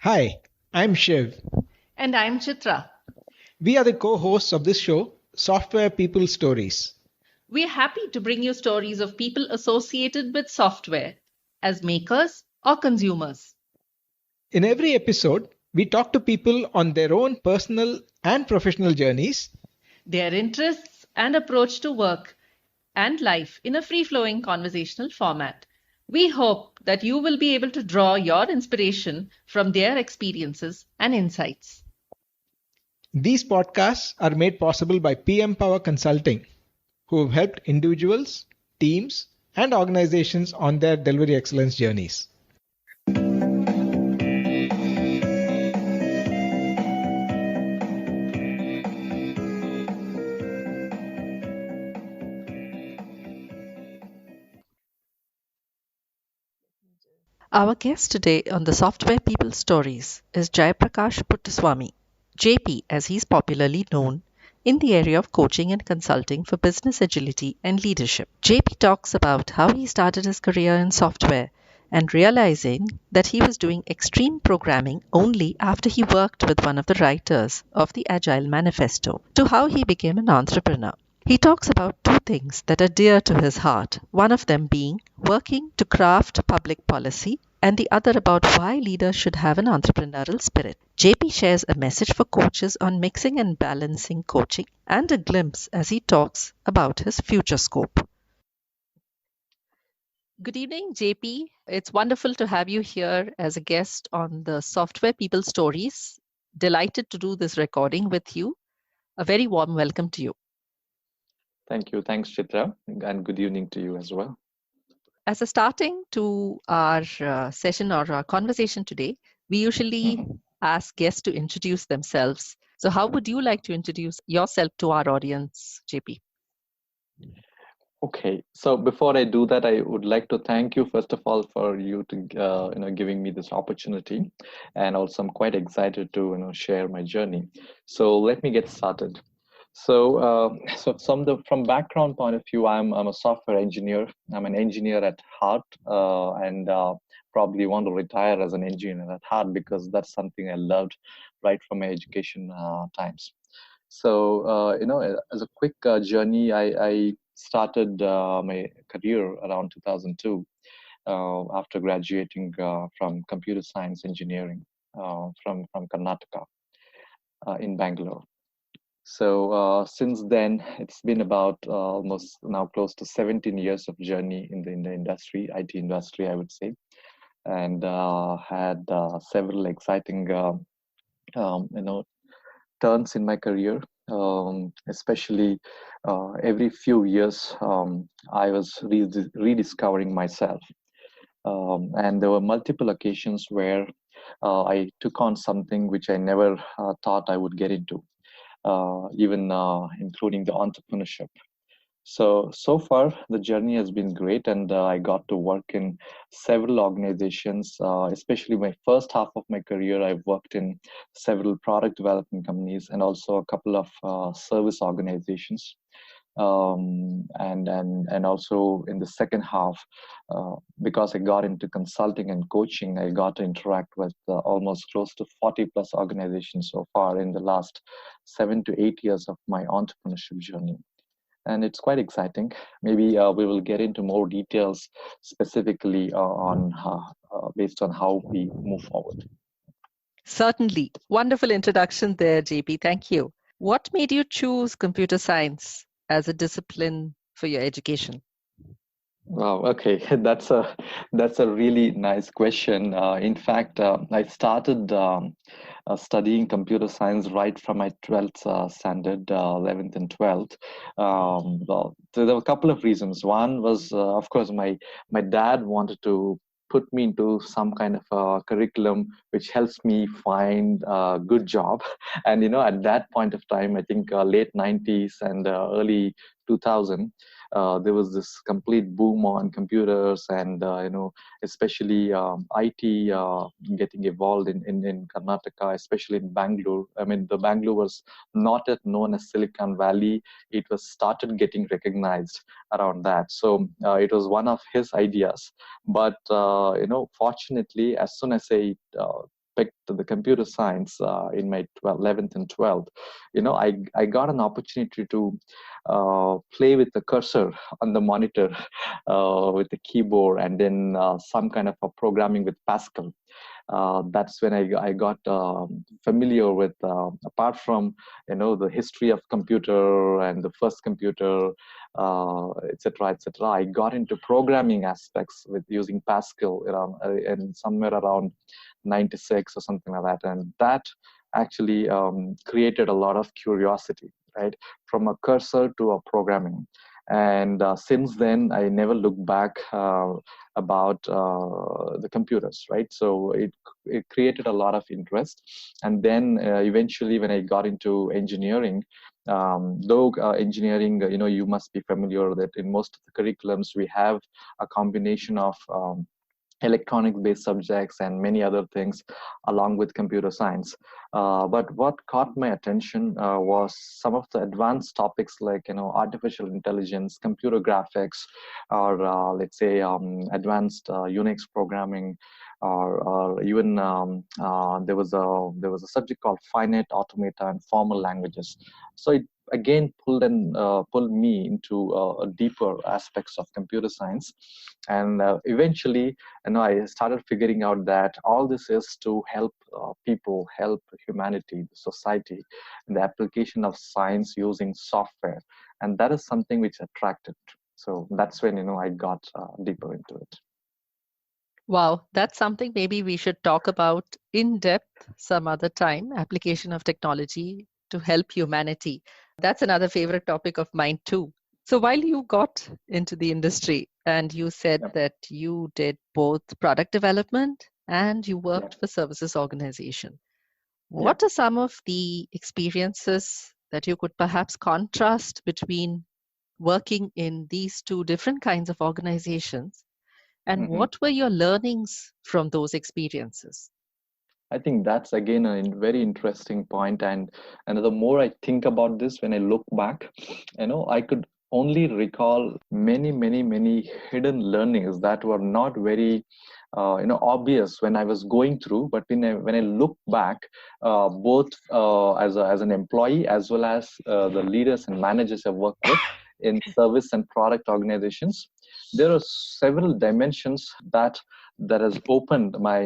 Hi, I'm Shiv. And I'm Chitra. We are the co hosts of this show, Software People Stories. We're happy to bring you stories of people associated with software as makers or consumers. In every episode, we talk to people on their own personal and professional journeys. Their interests and approach to work and life in a free flowing conversational format. We hope that you will be able to draw your inspiration from their experiences and insights. These podcasts are made possible by PM Power Consulting, who have helped individuals, teams, and organizations on their delivery excellence journeys. Our guest today on the Software People Stories is Jayaprakash Puttaswamy, JP as he's popularly known, in the area of coaching and consulting for business agility and leadership. JP talks about how he started his career in software and realizing that he was doing extreme programming only after he worked with one of the writers of the Agile Manifesto, to how he became an entrepreneur. He talks about two things that are dear to his heart, one of them being working to craft public policy, and the other about why leaders should have an entrepreneurial spirit. JP shares a message for coaches on mixing and balancing coaching and a glimpse as he talks about his future scope. Good evening, JP. It's wonderful to have you here as a guest on the Software People Stories. Delighted to do this recording with you. A very warm welcome to you. Thank you. Thanks, Chitra. And good evening to you as well. As a starting to our session or our conversation today, we usually ask guests to introduce themselves. So, how would you like to introduce yourself to our audience, JP? Okay. So before I do that, I would like to thank you first of all for you to giving me this opportunity, and also I'm quite excited to share my journey. So let me get started. So from background point of view, I'm a software engineer. I'm an engineer at heart, and probably want to retire as an engineer at heart because that's something I loved right from my education times. So as a quick journey, I started my career around 2002 after graduating from computer science engineering from Karnataka in Bangalore. So since then, it's been about almost now close to 17 years of journey in the industry, IT industry, I would say, and had several exciting turns in my career. Especially every few years, I was rediscovering myself, and there were multiple occasions where I took on something which I never thought I would get into, even including the entrepreneurship. So far, the journey has been great, and I got to work in several organizations. Especially my first half of my career, I've worked in several product development companies and also a couple of service organizations. And also in the second half, because I got into consulting and coaching, I got to interact with almost close to 40 plus organizations so far in the last 7 to 8 years of my entrepreneurship journey, and it's quite exciting. Maybe we will get into more details specifically on based on how we move forward. Certainly. Wonderful introduction there, JP. Thank you. What made you choose computer science as a discipline for your education? Wow. Okay, that's a really nice question. In fact, I started studying computer science right from my 12th standard, 11th and 12th. Well, so there were a couple of reasons. One was, of course, my dad wanted to put me into some kind of curriculum which helps me find a good job. And at that point of time, I think late 90s and early 2000, there was this complete boom on computers, and especially IT getting evolved in Karnataka, especially in Bangalore. I mean, the Bangalore was not yet known as Silicon Valley. It was started getting recognized around that. So it was one of his ideas. But fortunately, as soon as I picked the computer science in my 11th and 12th, I got an opportunity to play with the cursor on the monitor with the keyboard, and then some kind of a programming with Pascal. That's when I got familiar with, apart from the history of computer and the first computer, etc., etc. I got into programming aspects with using Pascal and somewhere around 96 or something like that, and that actually created a lot of curiosity, right, from a cursor to a programming. And since then, I never looked back about the computers, right? So it created a lot of interest. And then eventually, when I got into engineering, though engineering, you must be familiar that in most of the curriculums, we have a combination of electronic based subjects and many other things along with computer science. But what caught my attention was some of the advanced topics like artificial intelligence, computer graphics, or let's say advanced Unix programming, or even there was a subject called finite automata and formal languages. So it again pulled me into deeper aspects of computer science. And eventually, I started figuring out that all this is to help people, help humanity, the society, in the application of science using software. And that is something which attracted. So that's when, I got deeper into it. Wow, that's something maybe we should talk about in depth some other time, application of technology to help humanity. That's another favorite topic of mine too. So while you got into the industry and you said that you did both product development and you worked for services organization, what are some of the experiences that you could perhaps contrast between working in these two different kinds of organizations? And what were your learnings from those experiences? I think that's again a very interesting point. And the more I think about this, when I look back, I could only recall many hidden learnings that were not very obvious when I was going through. But when I look back, both as an employee as well as the leaders and managers I've worked with in service and product organizations, there are several dimensions that has opened my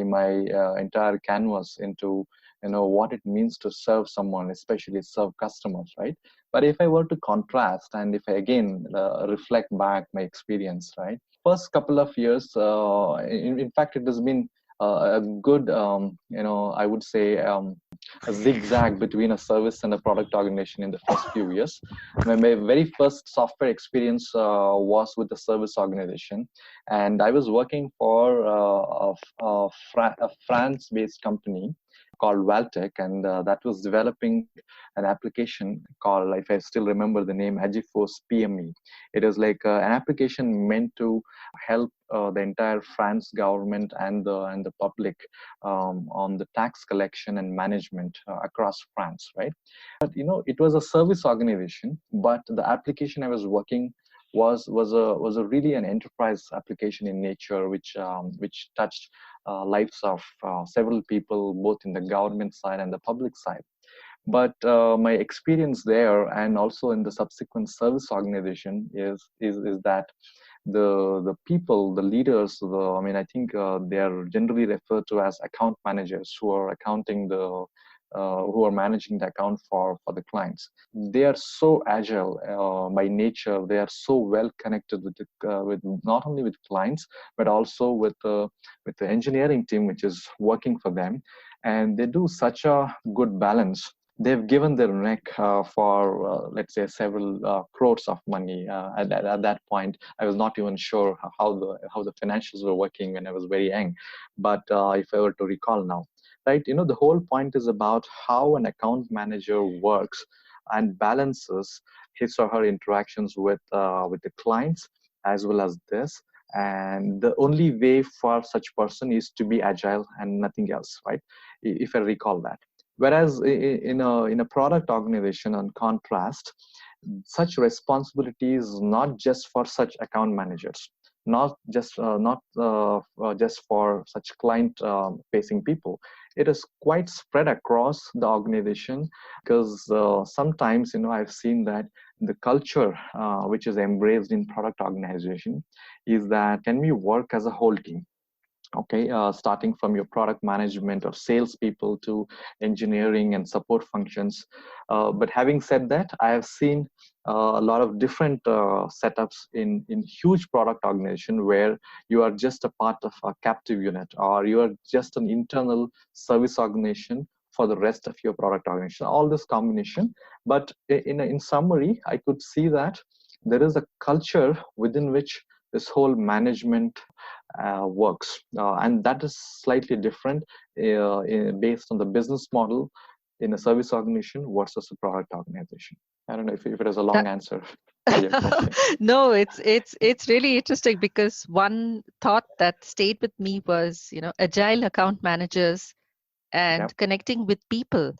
entire canvas into what it means to serve someone, especially serve customers, right? But if I were to contrast, and if I again reflect back my experience, right, first couple of years, in fact, it has been a good, I would say, a zigzag between a service and a product organization in the first few years. My very first software experience was with a service organization, and I was working for a France-based company called Valtech, and that was developing an application called, if I still remember the name, Agiforce PME. It is like an application meant to help the entire France government and the public on the tax collection and management across France, right? But it was a service organization, but the application I was working was a really an enterprise application in nature, which touched lives of several people, both in the government side and the public side. But my experience there, and also in the subsequent service organization, is that the people, the leaders, I think they are generally referred to as account managers, who are who are managing the account for the clients. They are so agile by nature. They are so well connected with not only with clients, but also with the engineering team which is working for them, and they do such a good balance. They've given their neck for, let's say, several crores of money. At that point, I was not even sure how the financials were working when I was very young. But if I were to recall now, right, the whole point is about how an account manager works and balances his or her interactions with the clients as well as this. And the only way for such person is to be agile and nothing else, right? If I recall that. Whereas in a product organization, on contrast, such responsibility is not just for such account managers. not just for such client facing people. It is quite spread across the organization, because sometimes I've seen that the culture which is embraced in product organization is that can we work as a whole team. Okay, starting from your product management or salespeople to engineering and support functions. But having said that, I have seen a lot of different setups in huge product organization where you are just a part of a captive unit, or you are just an internal service organization for the rest of your product organization. All this combination, but in summary, I could see that there is a culture within which this whole management works, and that is slightly different based on the business model in a service organization versus a product organization. I don't know if it is a long answer to your question. No, it's really interesting, because one thought that stayed with me was, agile account managers and Yep. connecting with people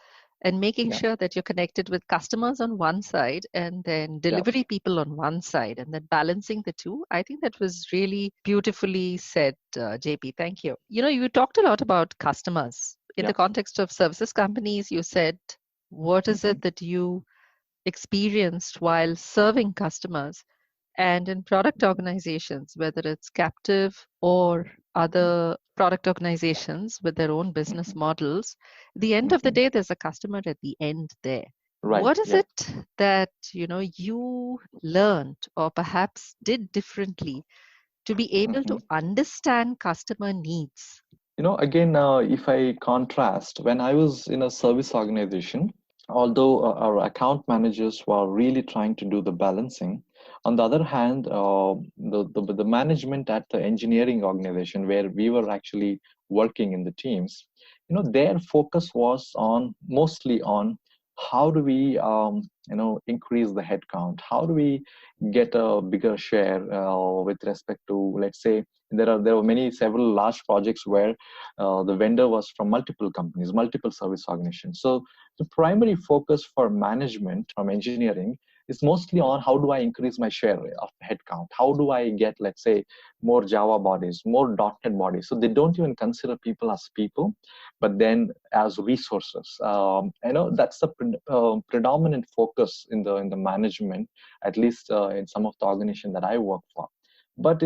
and making Yep. sure that you're connected with customers on one side and then Yep. delivery people on one side, and then balancing the two. I think that was really beautifully said, JP. Thank you. You talked a lot about customers in the Yep. context of services companies. You said, what is Mhm. it that you experienced while serving customers? And in product organizations, whether it's captive or other product organizations with their own business Mhm. models, the end of the Mhm. day, there's a customer at the end there. Right. What is Yep. it that you learned or perhaps did differently to be able to Mhm. understand customer needs? Again, if I contrast, when I was in a service organization, although our account managers were really trying to do the balancing, on the other hand, the management at the engineering organization where we were actually working in the teams, their focus was on mostly on how do we increase the headcount, how do we get a bigger share with respect to, let's say, there were several large projects where the vendor was from multiple companies, multiple service organizations. So the primary focus for management from engineering is mostly on how do I increase my share of headcount? How do I get, let's say, more Java bodies, more .NET bodies? So they don't even consider people as people, but then as resources. That's the predominant focus in the management, at least in some of the organizations that I work for. But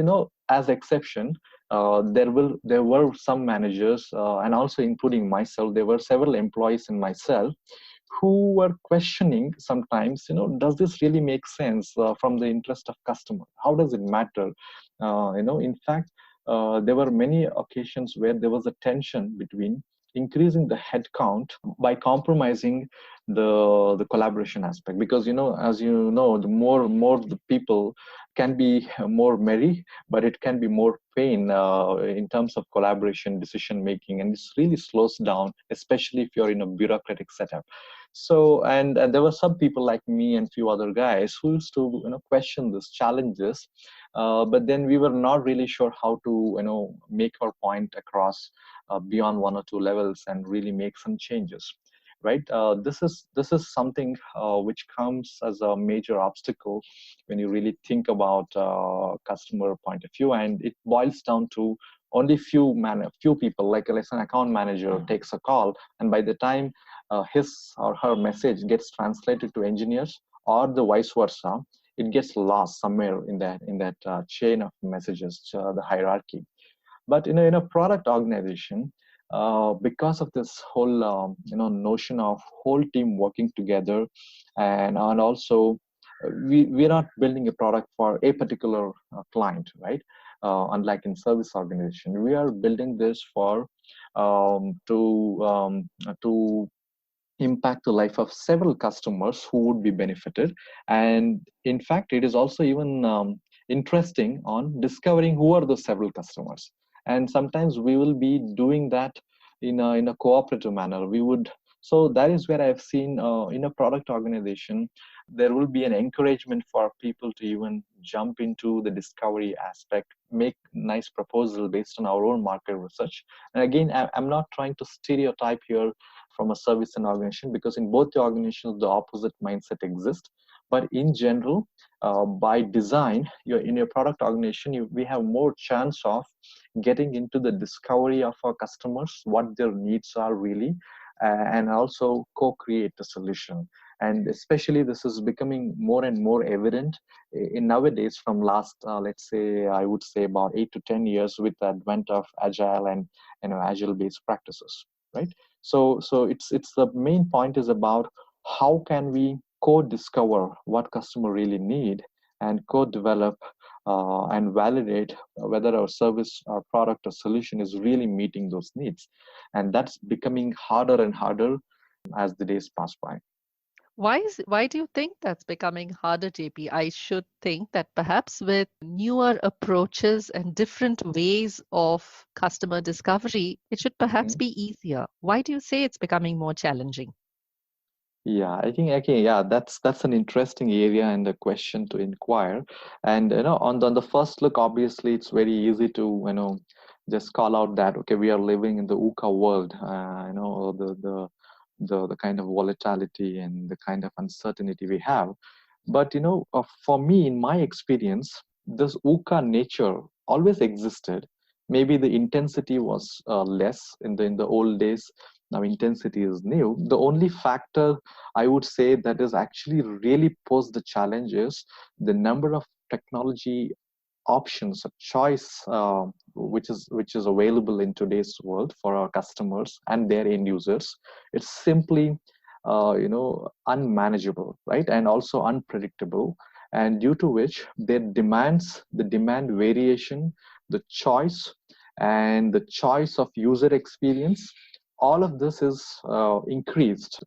as exception, there were some managers, and also including myself, there were several employees and myself who were questioning sometimes, does this really make sense from the interest of customer? How does it matter? In fact, there were many occasions where there was a tension between increasing the headcount by compromising the collaboration aspect, because as you know, the more the people can be more merry, but it can be more pain in terms of collaboration, decision making, and this really slows down, especially if you're in a bureaucratic setup. So, and there were some people like me and few other guys who used to question these challenges, but then we were not really sure how to make our point across beyond one or two levels and really make some changes. Right, this is something which comes as a major obstacle when you really think about customer point of view, and it boils down to only few people, like let's say an account manager takes a call, and by the time his or her message gets translated to engineers or the vice versa, it gets lost somewhere in that chain of messages, the hierarchy. But in a product organization, because of this whole notion of whole team working together, and also we're not building a product for a particular client, right? Unlike in service organization, we are building this for to impact the life of several customers who would be benefited. And in fact, it is also even interesting on discovering who are the several customers. And sometimes we will be doing that in a cooperative manner. So that is where I've seen in a product organization, there will be an encouragement for people to even jump into the discovery aspect, make nice proposal based on our own market research. And again, I'm not trying to stereotype here from a service and organization, because in both the organizations the opposite mindset exists. But in general, by design, in your product organization, we have more chance of getting into the discovery of our customers, what their needs are really, and also co-create a solution. And especially this is becoming more and more evident in nowadays from last, let's say, I would say about 8 to 10 years with the advent of agile and agile based practices, right? So it's the main point is about how can we co-discover what customer really need and co-develop and validate whether our service or product or solution is really meeting those needs. And that's becoming harder and harder as the days pass by. Why do you think that's becoming harder, JP? I should think that perhaps with newer approaches and different ways of customer discovery, it should perhaps Mhm. be easier. Why do you say it's becoming more challenging? Yeah, I think okay, yeah, that's an interesting area and a question to inquire. And on the first look, obviously, it's very easy to just call out that okay, we are living in the VUCA world. The kind of volatility and the kind of uncertainty we have. But for me, in my experience, this VUCA nature always existed. Maybe the intensity was less in the old days. Now intensity is new. The only factor I would say that is actually really posed the challenge is the number of technology options, a choice which is available in today's world for our customers and their end users. It's simply unmanageable, right, and also unpredictable, and due to which the demand variation, the choice, and the choice of user experience, all of this is increased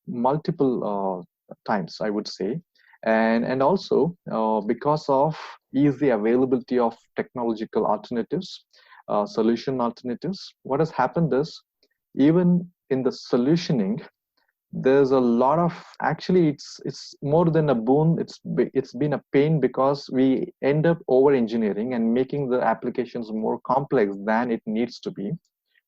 multiple times, I would say. And also because of easy availability of technological alternatives, solution alternatives, what has happened is even in the solutioning, there's a lot of, actually it's more than a boon, it's been a pain because we end up over engineering and making the applications more complex than it needs to be,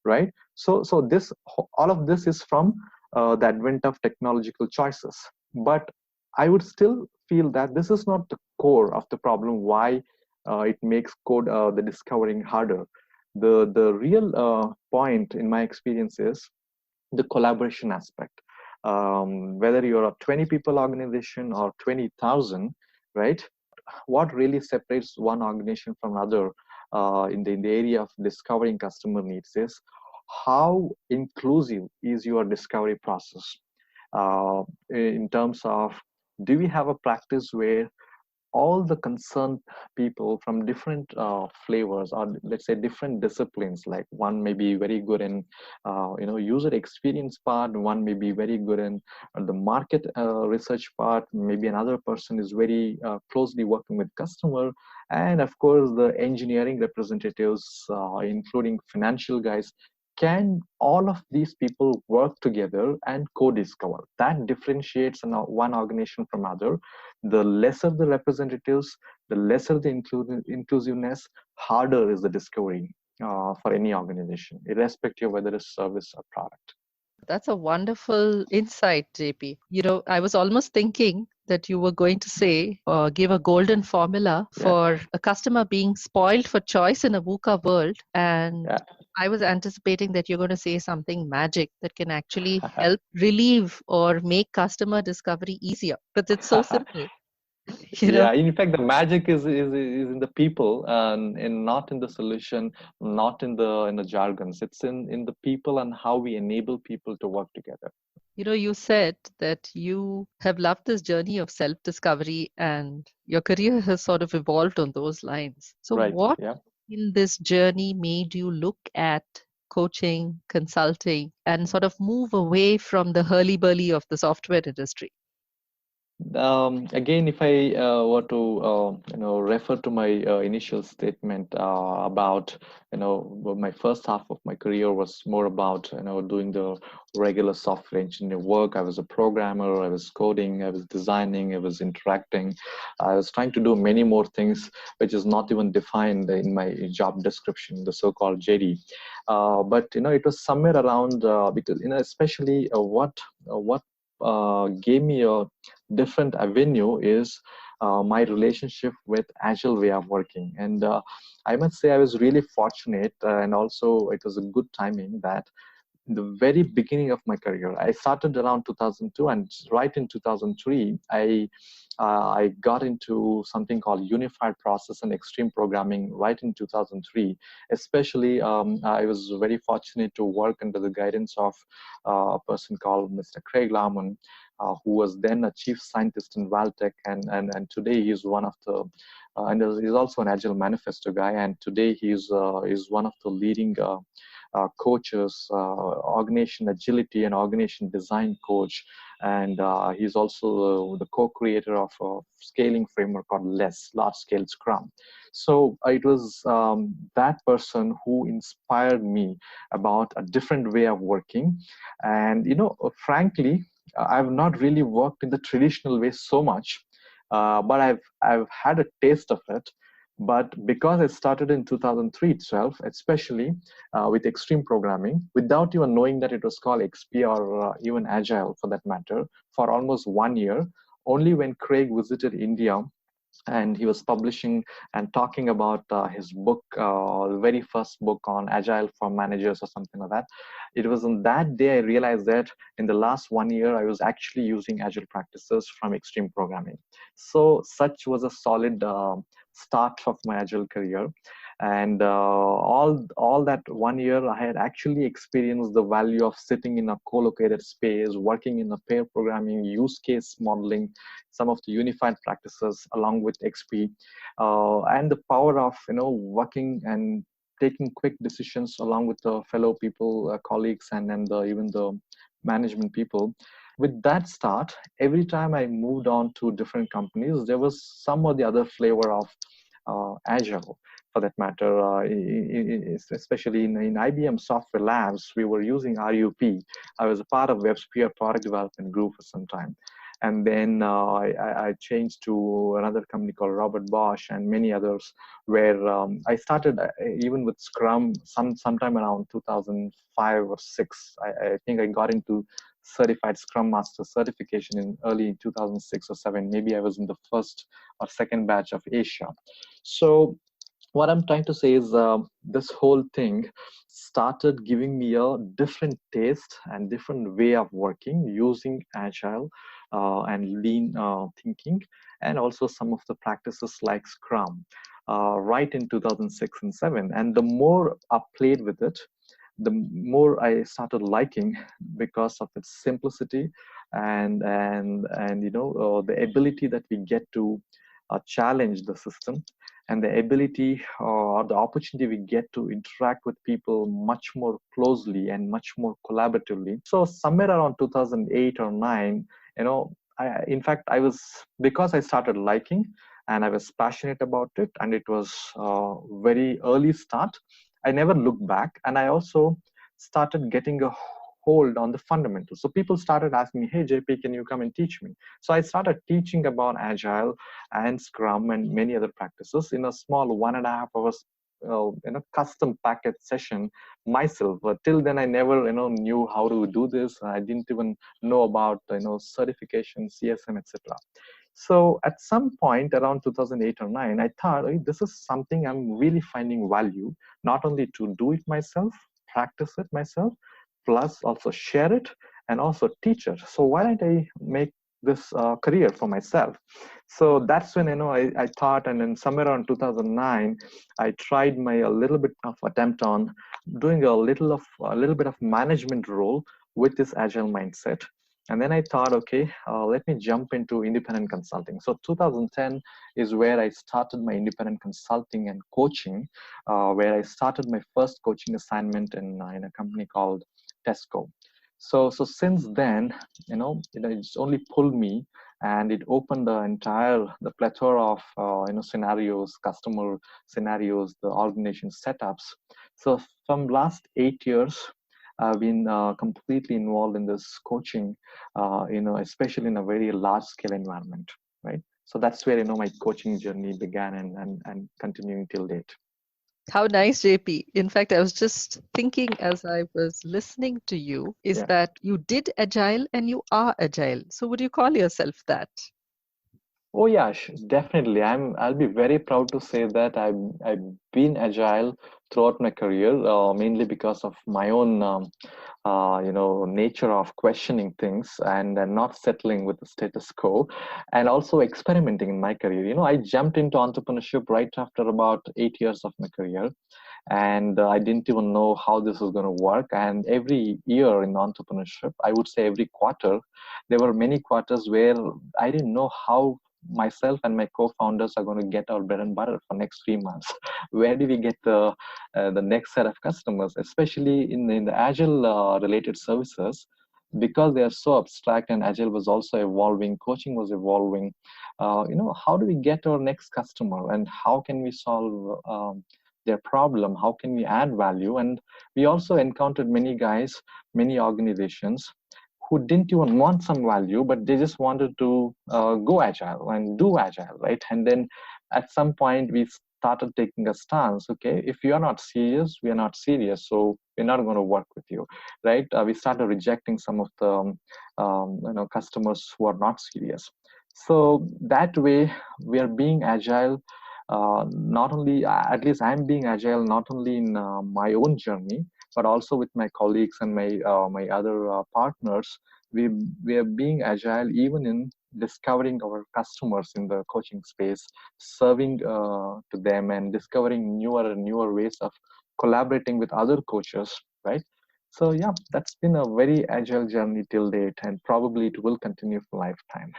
right? So this, all of this is from the advent of technological choices. But I would still feel that this is not the core of the problem why it makes code the discovering harder. The real point in my experience is the collaboration aspect. Whether you're a 20 people organization or 20,000, right? What really separates one organization from another in the area of discovering customer needs is how inclusive is your discovery process, in terms of, do we have a practice where all the concerned people from different flavors, or let's say different disciplines, like one may be very good in user experience part, one may be very good in the market research part, maybe another person is very closely working with customer, and of course the engineering representatives, including financial guys, can all of these people work together and co-discover? That differentiates one organization from other. The lesser the representatives, the lesser the inclusiveness, harder is the discovery for any organization, irrespective of whether it's service or product. That's a wonderful insight, JP. I was almost thinking that you were going to say, give a golden formula for a customer being spoiled for choice in a VUCA world. And I was anticipating that you're going to say something magic that can actually help relieve or make customer discovery easier. But it's so simple. Yeah, in fact, the magic is in the people, and not in the solution, not in the jargons. It's in the people and how we enable people to work together. You said that you have loved this journey of self-discovery and your career has sort of evolved on those lines. So Right. what Yeah. in this journey made you look at coaching, consulting, and sort of move away from the hurly-burly of the software industry? Again, if I were to refer to my initial statement about my first half of my career was more about doing the regular software engineering work. I was a programmer, I was coding, I was designing, I was interacting. I was trying to do many more things which is not even defined in my job description, the so-called JD. But it was somewhere around because especially what gave me a different avenue is my relationship with agile way of working. And I must say I was really fortunate, and also it was a good timing that in the very beginning of my career, I started around 2002, and right in 2003, I got into something called unified process and extreme programming right in 2003. Especially, I was very fortunate to work under the guidance of a person called Mr. Craig Larman, who was then a chief scientist in Valtech, and today he's one of the and he's also an Agile Manifesto guy, and today he's one of the leading coaches, organization agility and organization design coach, and he's also the co-creator of a scaling framework called large scale Scrum. So it was that person who inspired me about a different way of working. And frankly, I've not really worked in the traditional way so much, but I've had a taste of it. But because I started in 2003 itself, especially with extreme programming, without even knowing that it was called XP or even Agile for that matter, for almost 1 year, only when Craig visited India and he was publishing and talking about his book, the very first book on Agile for managers or something like that. It was on that day I realized that in the last 1 year, I was actually using Agile practices from extreme programming. So such was a solid start of my Agile career. And all that 1 year, I had actually experienced the value of sitting in a co-located space, working in a pair programming, use case modeling, some of the unified practices along with XP, and the power of working and taking quick decisions along with the fellow people, colleagues, and even the management people. With that start, every time I moved on to different companies, there was some or the other flavor of Agile, for that matter. Especially in IBM Software Labs, we were using RUP. I was a part of WebSphere product development group for some time. And then I changed to another company called Robert Bosch and many others, where I started even with Scrum sometime around 2005 or 6. I think I got into certified Scrum Master certification in early 2006 or 7. Maybe I was in the first or second batch of Asia. So what I'm trying to say is this whole thing started giving me a different taste and different way of working using Agile and lean thinking, and also some of the practices like Scrum right in 2006 and 7. And the more I played with it, the more I started liking, because of its simplicity and the ability that we get to challenge the system, and the ability or the opportunity we get to interact with people much more closely and much more collaboratively. So somewhere around 2008 or 9, in fact, because I started liking and I was passionate about it, and it was very early start, I never looked back. And I also started getting a hold on the fundamentals. So people started asking me, hey, JP, can you come and teach me? So I started teaching about Agile and Scrum and many other practices in a small 1.5 hours custom packet session myself. But till then, I never knew how to do this. I didn't even know about certification, CSM, etc. So at some point around 2008 or 9, I thought, hey, this is something I'm really finding value, not only to do it myself, practice it myself, plus also share it and also teach it. So why don't I make this career for myself? So that's when I thought, and then somewhere around 2009, I tried a little bit of attempt on doing a little bit of management role with this Agile mindset. And then I thought, okay, let me jump into independent consulting. So 2010 is where I started my independent consulting and coaching, where I started my first coaching assignment in a company called Tesco. So since then, it's only pulled me, and it opened the plethora of scenarios, customer scenarios, the organization setups. So from last 8 years, I've been completely involved in this coaching, especially in a very large scale environment, right? So that's where my coaching journey began and continuing till date. How nice, JP. In fact, I was just thinking as I was listening to you, is Yeah. that you did agile and you are agile. So would you call yourself that? Oh yeah, definitely. I'll be very proud to say that I've been agile throughout my career, mainly because of my own nature of questioning things and not settling with the status quo, and also experimenting in my career. I jumped into entrepreneurship right after about 8 years of my career, and I didn't even know how this was going to work. And every year in entrepreneurship, I would say every quarter, there were many quarters where I didn't know how myself and my co-founders are going to get our bread and butter for next 3 months. Where do we get the next set of customers, especially in the agile related services, because they are so abstract, and agile was also evolving, coaching was evolving. How do we get our next customer, and how can we solve their problem? How can we add value? And we also encountered many guys, many organizations who didn't even want some value, but they just wanted to go agile and do agile, right? And then at some point we started taking a stance. Okay, if you are not serious, we are not serious, so we're not going to work with you, right? We started rejecting some of the customers who are not serious. So that way we are being agile. Not only, at least I'm being agile, not only in my own journey, but also with my colleagues and my other partners. We are being agile even in discovering our customers in the coaching space, serving to them, and discovering newer and newer ways of collaborating with other coaches, right? So yeah, that's been a very agile journey till date, and probably it will continue for lifetime.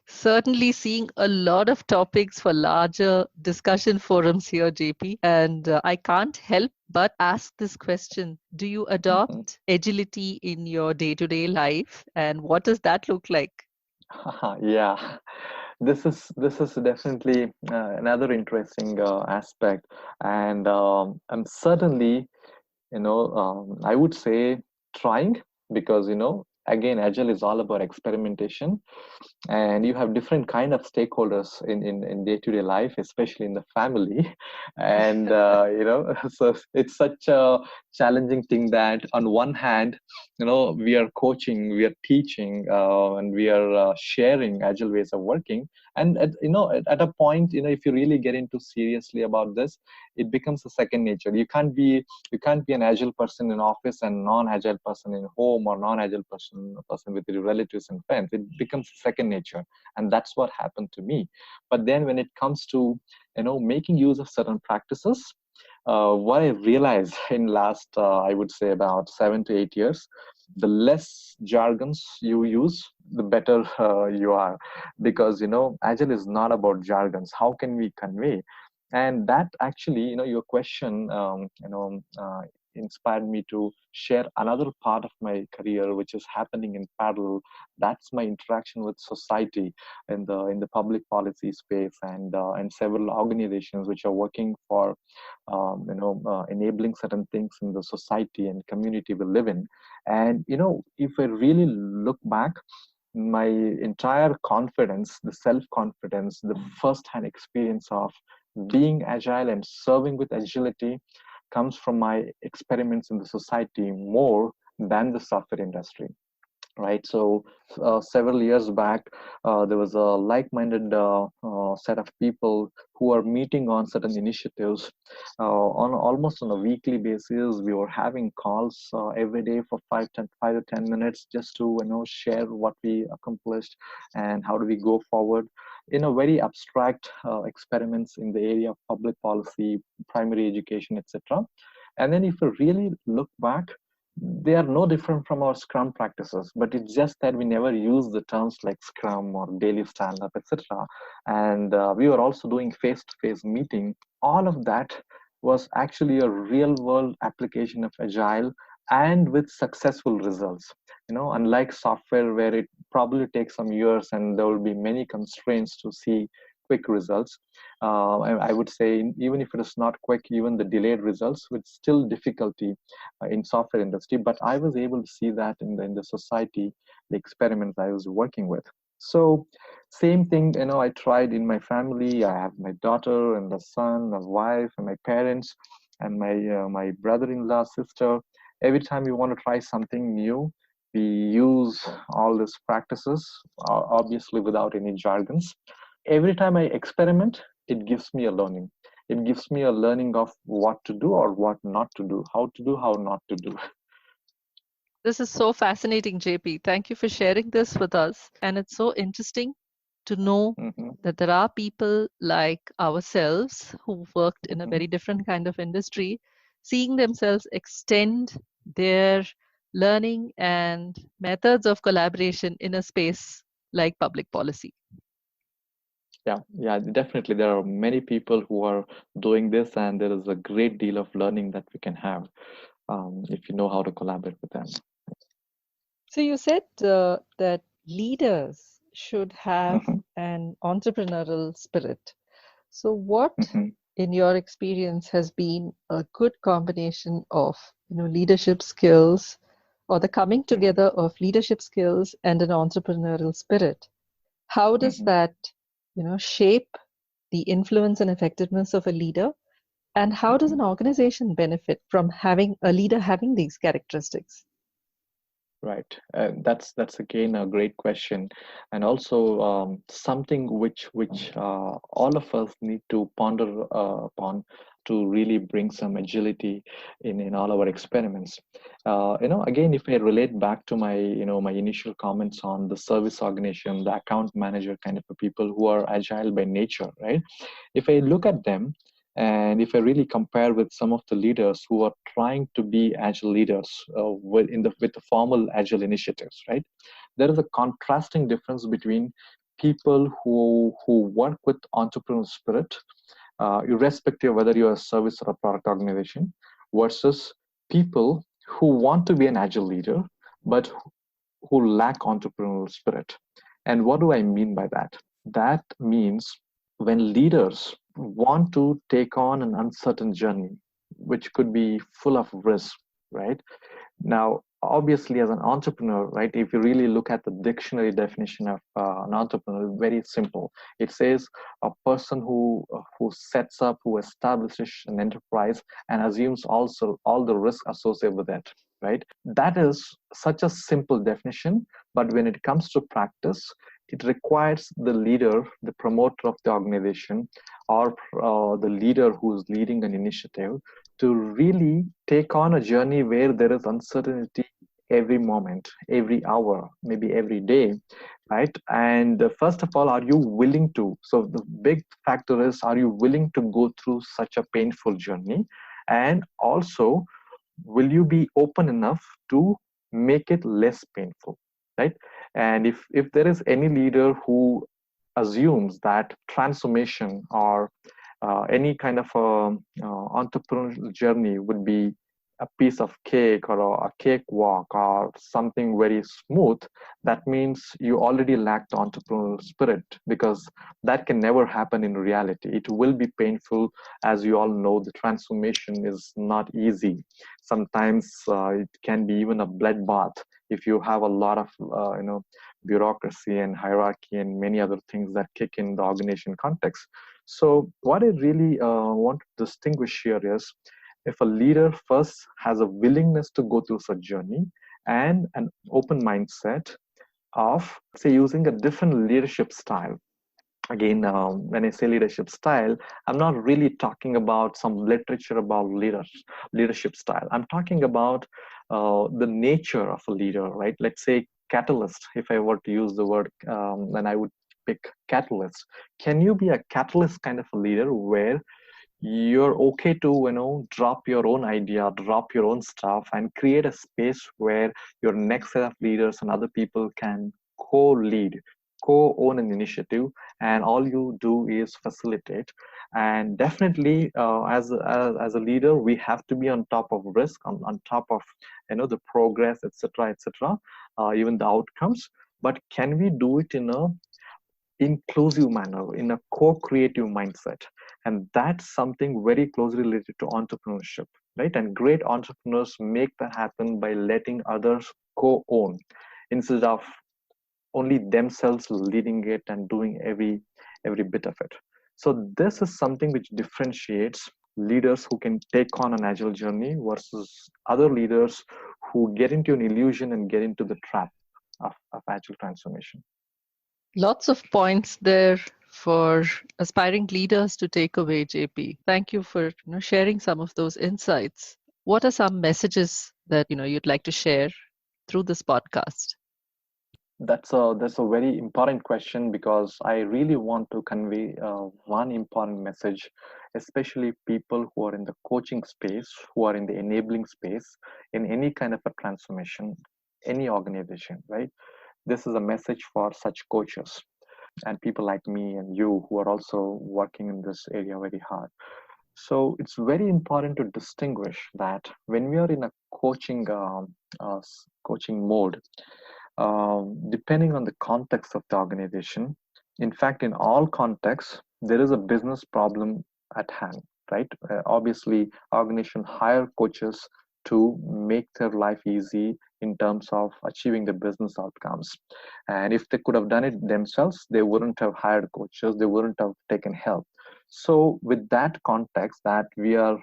Certainly seeing a lot of topics for larger discussion forums here, JP. And I can't help but ask this question. Do you adopt agility in your day-to-day life? And what does that look like? Yeah, this is definitely another interesting aspect, and I'm certainly, I would say, trying, because again, agile is all about experimentation, and you have different kind of stakeholders in day-to-day life, especially in the family. And so it's such a challenging thing that on one hand, we are coaching, we are teaching, and we are sharing agile ways of working. And at a point, if you really get into seriously about this, it becomes a second nature. You can't be an agile person in office and non-agile person in home, or non-agile person with your relatives and friends. It becomes second nature, and that's what happened to me. But then when it comes to making use of certain practices, what I realized in last I would say about 7 to 8 years, the less jargons you use, the better you are, because agile is not about jargons. How can we convey? And that actually, your question inspired me to share another part of my career which is happening in parallel. That's my interaction with society in the public policy space, and several organizations which are working for enabling certain things in the society and community we live in. And if I really look back, my entire confidence, the self-confidence, the first-hand experience of being agile and serving with agility comes from my experiments in the society more than the software industry, right? So several years back, there was a like-minded set of people who are meeting on certain initiatives on almost on a weekly basis. We were having calls every day for 5 to 10 minutes, just to share what we accomplished and how do we go forward in a very abstract experiments in the area of public policy, primary education, etc. And then if you really look back, they are no different from our Scrum practices, but it's just that we never use the terms like Scrum or daily stand-up, etc. And we were also doing face-to-face meeting. All of that was actually a real-world application of Agile, and with successful results. Unlike software, where it probably takes some years and there will be many constraints to see quick results. I would say, even if it is not quick, even the delayed results with still difficulty in software industry. But I was able to see that in the society, the experiments I was working with. So same thing, I tried in my family. I have my daughter and a son, a wife, and my parents, and my brother-in-law, sister. Every time we want to try something new, we use all these practices, obviously without any jargons. Every time I experiment, it gives me a learning. It gives me a learning of what to do or what not to do, how to do, how not to do. This is so fascinating, JP. Thank you for sharing this with us. And it's so interesting to know Hmm. that there are people like ourselves who worked in a Hmm. very different kind of industry, seeing themselves extend their learning and methods of collaboration in a space like public policy. Yeah, definitely. There are many people who are doing this, and there is a great deal of learning that we can have if you know how to collaborate with them. So you said that leaders should have Hmm. an entrepreneurial spirit. So what, Hmm. in your experience, has been a good combination of, leadership skills or the coming together of leadership skills and an entrepreneurial spirit? How does Hmm. that, shape the influence and effectiveness of a leader? And how does Hmm. an organization benefit from having a leader having these characteristics? Right. That's again a great question, and also something which all of us need to ponder upon to really bring some agility in all our experiments. Again, if I relate back to my initial comments on the service organization, the account manager kind of people who are agile by nature, right? If I look at them, and if I really compare with some of the leaders who are trying to be agile leaders with the formal agile initiatives, right? There is a contrasting difference between people who work with entrepreneurial spirit, irrespective of whether you're a service or a product organization, versus people who want to be an agile leader but who lack entrepreneurial spirit. And what do I mean by that? That means when leaders want to take on an uncertain journey, which could be full of risk, right? Now, obviously, as an entrepreneur, right, if you really look at the dictionary definition of an entrepreneur, very simple. It says a person who sets up, who establishes an enterprise and assumes also all the risk associated with it, right? That is such a simple definition, but when it comes to practice, it requires the leader, the promoter of the organization, or the leader who's leading an initiative to really take on a journey where there is uncertainty every moment, every hour, maybe every day, right? And first of all, are you willing to? So the big factor is, are you willing to go through such a painful journey? And also, will you be open enough to make it less painful, right? And if there is any leader who assumes that transformation or any kind of entrepreneurial journey would be a piece of cake or a cakewalk or something very smooth, that means you already lack the entrepreneurial spirit, because that can never happen in reality. It will be painful. As you all know, the transformation is not easy. Sometimes it can be even a bloodbath if you have a lot of bureaucracy and hierarchy and many other things that kick in the organization context. So what I really want to distinguish here is, if a leader first has a willingness to go through such journey and an open mindset of, say, using a different leadership style. Again, when I say leadership style, I'm not really talking about some literature about leadership style. I'm talking about the nature of a leader, right? Let's say catalyst. If I were to use the word, then I would pick catalyst. Can you be a catalyst kind of a leader where you're okay to drop your own idea, drop your own stuff, and create a space where your next set of leaders and other people can co-lead, co-own an initiative, and all you do is facilitate. And definitely, as a leader, we have to be on top of risk, on top of the progress, etc., etc., even the outcomes. But can we do it in a inclusive manner, in a co-creative mindset? And that's something very closely related to entrepreneurship, right? And great entrepreneurs make that happen by letting others co-own instead of only themselves leading it and doing every bit of it. So this is something which differentiates leaders who can take on an agile journey versus other leaders who get into an illusion and get into the trap of agile transformation. Lots of points there for aspiring leaders to take away, JP. Thank you for sharing some of those insights. What are some messages that you'd like to share through this podcast? That's a very important question, because I really want to convey one important message, especially people who are in the coaching space, who are in the enabling space, in any kind of a transformation, any organization, right? This is a message for such coaches and people like me and you who are also working in this area very hard. So it's very important to distinguish that when we are in a coaching mode, depending on the context of the organization. In fact, in all contexts, there is a business problem at hand, right? Obviously, organization hire coaches to make their life easy in terms of achieving the business outcomes. And if they could have done it themselves, they wouldn't have hired coaches, they wouldn't have taken help. So with that context, that we are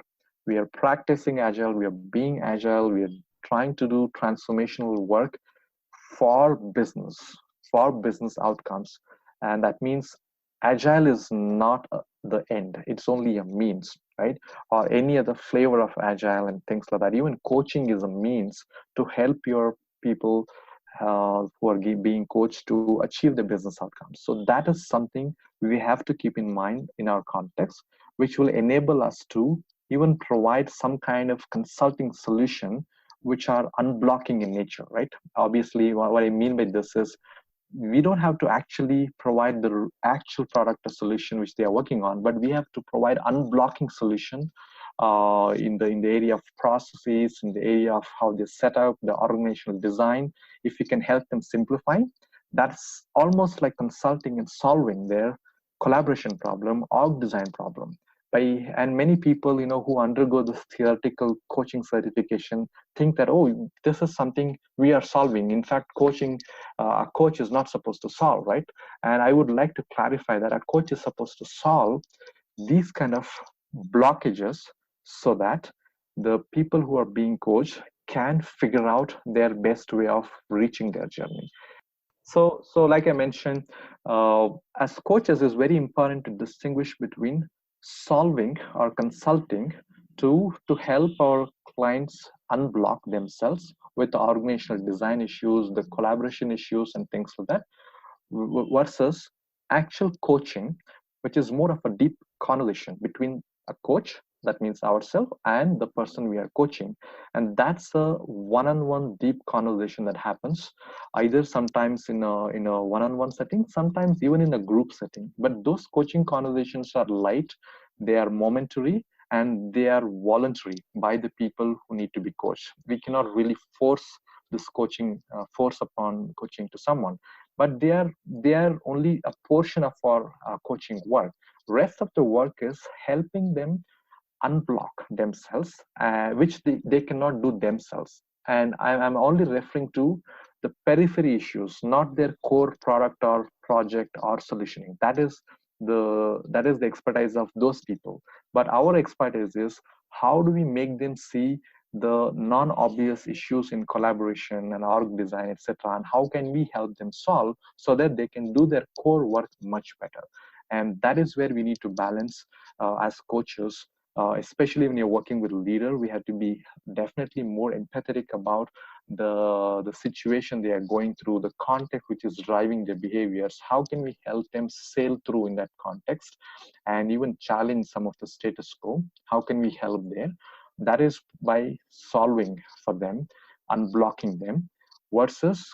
practicing agile, we are being agile, we are trying to do transformational work for business, for business outcomes. And that means agile is not the end, it's only a means, right? Or any other flavor of agile and things like that. Even coaching is a means to help your people who are being coached to achieve the business outcomes. So that is something we have to keep in mind in our context, which will enable us to even provide some kind of consulting solution which are unblocking in nature, right? Obviously, what I mean by this is we don't have to actually provide the actual product or solution which they are working on, but we have to provide unblocking solution in the area of processes, in the area of how they set up the organizational design. If we can help them simplify, that's almost like consulting and solving their collaboration problem, org design problem. And many people who undergo this theoretical coaching certification think that, oh, this is something we are solving. In fact, a coach is not supposed to solve, right? And I would like to clarify that a coach is supposed to solve these kind of blockages so that the people who are being coached can figure out their best way of reaching their journey. So like I mentioned, as coaches, it's very important to distinguish between solving or consulting to help our clients unblock themselves with the organizational design issues, the collaboration issues, and things like that, versus actual coaching, which is more of a deep conversation between a coach, that means ourselves, and the person we are coaching. And that's a one-on-one deep conversation that happens either sometimes in a one-on-one setting, sometimes even in a group setting. But those coaching conversations are light, they are momentary, and they are voluntary by the people who need to be coached. We cannot really force upon coaching to someone, but they are only a portion of our coaching work. Rest of the work is helping them unblock themselves, which they cannot do themselves. And I'm only referring to the periphery issues, not their core product or project or solutioning. That is the expertise of those people. But our expertise is how do we make them see the non-obvious issues in collaboration and org design, etc., and how can we help them solve so that they can do their core work much better. And that is where we need to balance as coaches. Especially when you're working with a leader, we have to be definitely more empathetic about the situation they are going through, the context which is driving their behaviors. How can we help them sail through in that context and even challenge some of the status quo? How can we help there? That is by solving for them, unblocking them, versus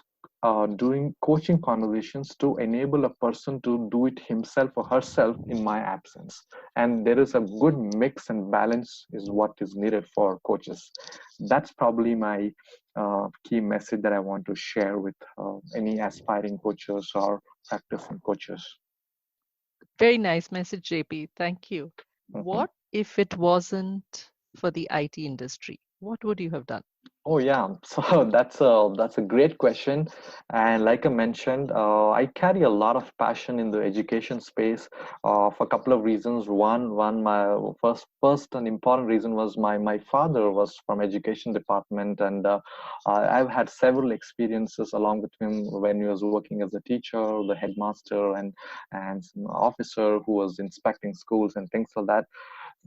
doing coaching conversations to enable a person to do it himself or herself in my absence. And there is a good mix and balance is what is needed for coaches. That's probably my key message that I want to share with any aspiring coaches or practicing coaches. Very nice message, JP. Thank you. Mhm. What if it wasn't for the IT industry? what would you have done? Oh yeah, so that's a great question, and like I mentioned, I carry a lot of passion in the education space for a couple of reasons. One, my first and important reason was my father was from education department, and I've had several experiences along with him when he was working as a teacher, the headmaster, and some officer who was inspecting schools and things like that.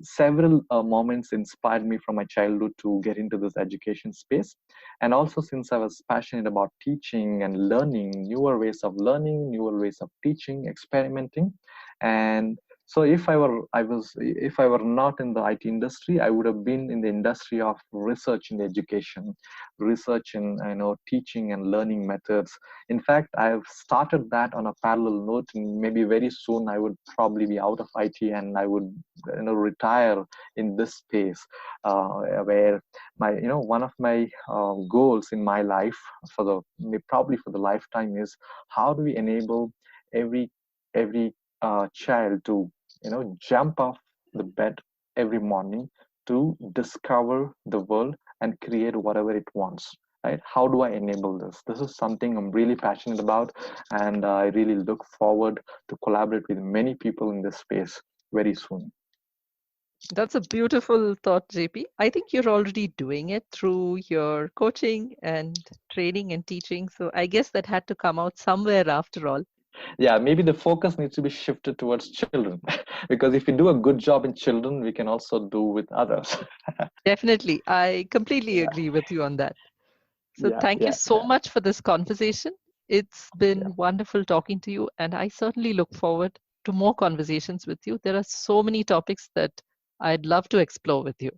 Several moments inspired me from my childhood to get into this education space. And also, since I was passionate about teaching and learning, newer ways of learning, newer ways of teaching, experimenting. And so if I were not in the IT industry, I would have been in the industry of research in education, research in teaching and learning methods. In fact, I've started that on a parallel note, and maybe very soon I would probably be out of IT and I would retire in this space, where one of my goals in my life probably for the lifetime is how do we enable every child to jump off the bed every morning to discover the world and create whatever it wants, right? How do I enable this is something I'm really passionate about, and I really look forward to collaborate with many people in this space very soon. That's a beautiful thought, JP. I think you're already doing it through your coaching and training and teaching. So I guess that had to come out somewhere after all. Yeah, maybe the focus needs to be shifted towards children because if we do a good job in children, we can also do with others. Definitely. I completely Yeah, agree with you on that. So yeah, thank you yeah, so much for this conversation. It's yeah. been wonderful talking to you, and I certainly look forward to more conversations with you. There are so many topics that I'd love to explore with you.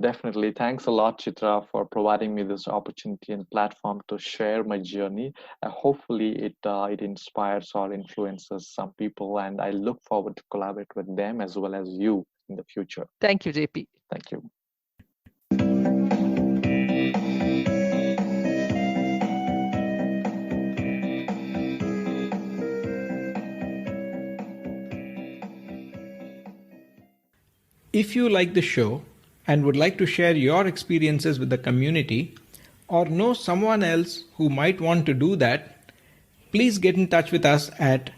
Definitely. Thanks a lot, Chitra, for providing me this opportunity and platform to share my journey. Hopefully, it inspires or influences some people, and I look forward to collaborate with them as well as you in the future. Thank you, JP. Thank you. If you like the show and would like to share your experiences with the community or know someone else who might want to do that, please get in touch with us at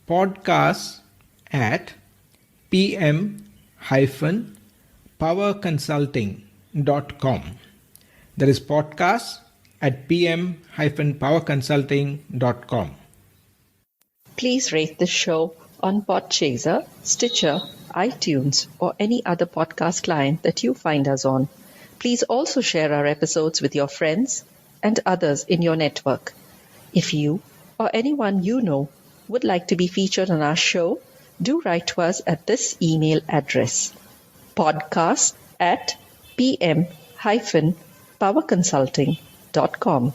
podcast@pm-powerconsulting.com. That is podcast@pm-powerconsulting.com. Please rate this show on Podchaser, Stitcher, iTunes, or any other podcast client that you find us on. Please also share our episodes with your friends and others in your network. If you or anyone you know would like to be featured on our show, do write to us at this email address: podcast@pm-powerconsulting.com.